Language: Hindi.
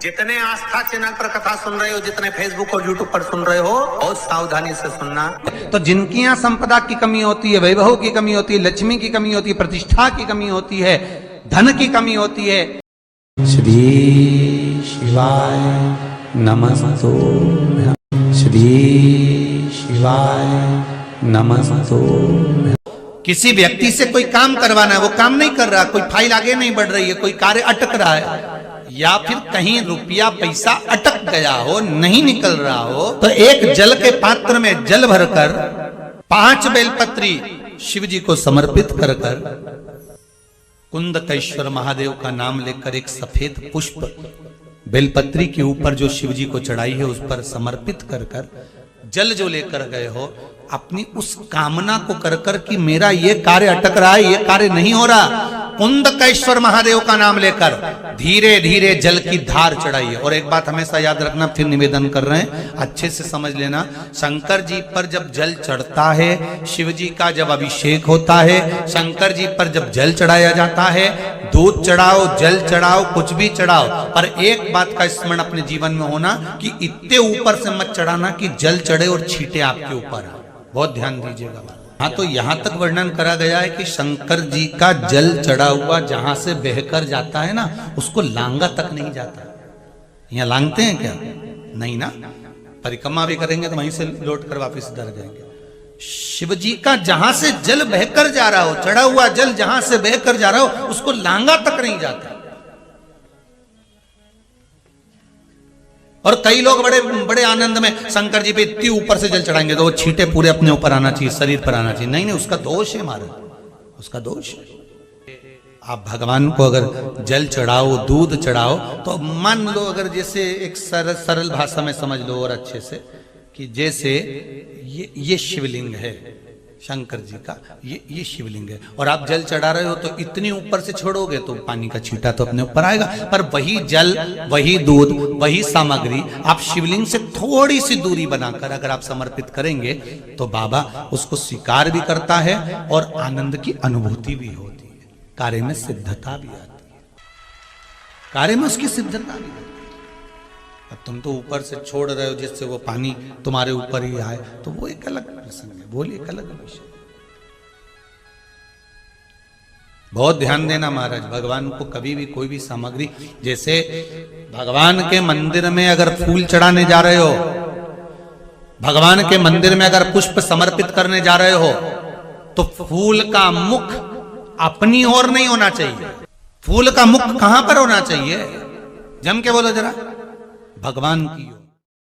जितने आस्था चैनल पर कथा सुन रहे हो, जितने फेसबुक और यूट्यूब पर सुन रहे हो, बहुत सावधानी से सुनना। तो जिनकी यहाँ संपदा की कमी होती है, वैभव की कमी होती है, लक्ष्मी की कमी होती है, प्रतिष्ठा की कमी होती है, धन की कमी होती है, श्री शिवाय नमस्तो, श्री शिवाय नमस्तो। किसी व्यक्ति से कोई काम करवाना है, वो काम नहीं कर रहा, कोई फाइल आगे नहीं बढ़ रही है, कोई कार्य अटक रहा है, या फिर कहीं रुपया पैसा अटक गया हो, नहीं निकल रहा हो, तो एक जल के पात्र में जल भरकर 5 बेलपत्री शिव जी को समर्पित कर कुंदकेश्वर महादेव का नाम लेकर एक सफेद पुष्प बेलपत्री के ऊपर जो शिव जी को चढ़ाई है उस पर समर्पित कर जल जो लेकर गए हो, अपनी उस कामना को कर कि मेरा ये कार्य अटक रहा है, ये कार्य नहीं हो रहा, कुंदकेश्वर महादेव का नाम लेकर धीरे धीरे जल की धार चढ़ाइए। और एक बात हमेशा याद रखना, फिर निवेदन कर रहे हैं, अच्छे से समझ लेना, शंकर जी पर जब जल चढ़ता है, शिव जी का जब अभिषेक होता है, शंकर जी पर जब जल चढ़ाया जाता है, दूध चढ़ाओ, जल चढ़ाओ, कुछ भी चढ़ाओ, पर एक बात का स्मरण अपने जीवन में होना कि इतने ऊपर से मत चढ़ाना कि जल चढ़े और छींटे आपके ऊपर। बहुत ध्यान दीजिएगा। हाँ, तो यहां तक वर्णन करा गया है कि शंकर जी का जल चढ़ा हुआ जहां से बहकर जाता है ना, उसको लांगा तक नहीं जाता। यहाँ लांगते हैं क्या? नहीं ना, परिक्रमा भी करेंगे तो वहीं से लौट कर वापिस इधर जाएंगे। शिव जी का जहां से जल बहकर जा रहा हो, चढ़ा हुआ जल जहां से बहकर जा रहा हो, उसको लांगा तक नहीं जाता। और कई लोग बड़े बड़े आनंद में शंकर जी पे इतनी ऊपर से जल चढ़ाएंगे तो वो छींटे पूरे अपने ऊपर आना चाहिए, शरीर पर आना चाहिए। नहीं नहीं, उसका दोष है महाराज, उसका दोष है। आप भगवान को अगर जल चढ़ाओ, दूध चढ़ाओ, तो मान लो अगर जैसे एक सरल भाषा में समझ लो और अच्छे से, कि जैसे ये शिवलिंग है शंकर जी का, ये शिवलिंग है, और आप जल चढ़ा रहे हो तो इतनी ऊपर से छोड़ोगे तो पानी का छींटा तो अपने ऊपर आएगा, पर वही जल, वही दूध, वही सामग्री आप शिवलिंग से थोड़ी सी दूरी बनाकर अगर आप समर्पित करेंगे तो बाबा उसको स्वीकार भी करता है और आनंद की अनुभूति भी होती है, कार्य में सिद्धता भी आती है, कार्य में उसकी सिद्धता भी होती है। अब तुम तो ऊपर से छोड़ रहे हो जिससे वो पानी तुम्हारे ऊपर ही आए, तो वो एक अलग प्रसंग है, बोलिए एक अलग विषय। बहुत ध्यान देना महाराज, भगवान को कभी भी कोई भी सामग्री, जैसे भगवान के मंदिर में अगर फूल चढ़ाने जा रहे हो, भगवान के मंदिर में अगर पुष्प समर्पित करने जा रहे हो, तो फूल का मुख अपनी ओर नहीं होना चाहिए। फूल का मुख कहां पर होना चाहिए? जम के बोलो जरा, भगवान की ओर।